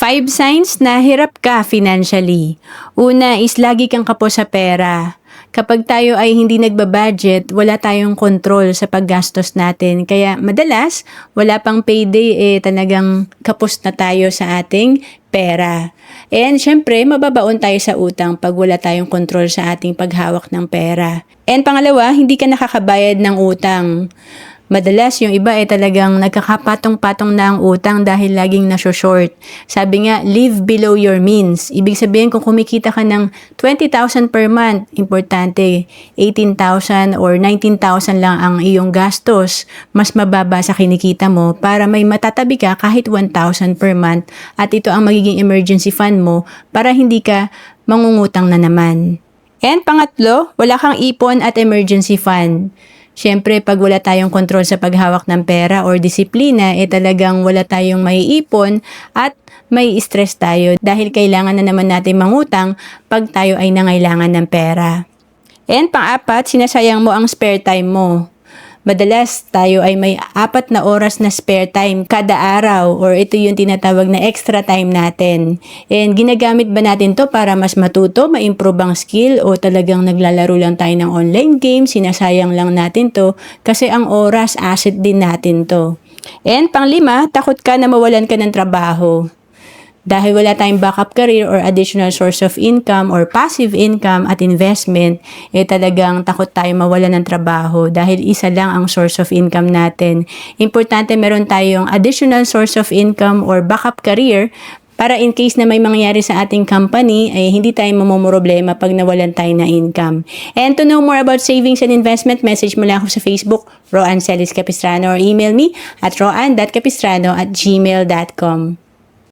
5 signs na hirap ka financially. Una is lagi kang kapos sa pera. Kapag tayo ay hindi nagbabudget, wala tayong kontrol sa paggastos natin. Kaya madalas, wala pang payday talagang kapos na tayo sa ating pera. And syempre, mababaon tayo sa utang pag wala tayong kontrol sa ating paghawak ng pera. And pangalawa, hindi ka nakakabayad ng utang. Madalas, yung iba ay talagang nagkakapatong-patong na ang utang dahil laging short. Sabi nga, live below your means. Ibig sabihin, kung kumikita ka ng 20,000 per month, importante, 18,000 or 19,000 lang ang iyong gastos. Mas mababa sa kinikita mo para may matatabi ka kahit 1,000 per month. At ito ang magiging emergency fund mo para hindi ka mangungutang na naman. And pangatlo, wala kang ipon at emergency fund. Siyempre, pag wala tayong kontrol sa paghawak ng pera or disiplina, talagang wala tayong maiipon at may stress tayo dahil kailangan na naman natin mangutang pag tayo ay nangailangan ng pera. And pang-apat, sinasayang mo ang spare time mo. Madalas tayo ay may 4 na oras na spare time kada araw or ito yung tinatawag na extra time natin. And ginagamit ba natin to para mas matuto, ma-improve ang skill o talagang naglalaro lang tayo ng online game, sinasayang lang natin to kasi ang oras asset din natin to. And pang-5, takot ka na mawalan ka ng trabaho. Dahil wala tayong backup career or additional source of income or passive income at investment, talagang takot tayo mawalan ng trabaho dahil isa lang ang source of income natin. Importante meron tayong additional source of income or backup career para in case na may mangyari sa ating company ay hindi tayo mamumroblema pag nawalan tayo na income. And to know more about savings and investment, message mo lang ako sa Facebook, Roan Celis Capistrano, or email me at roan.capistrano@gmail.com.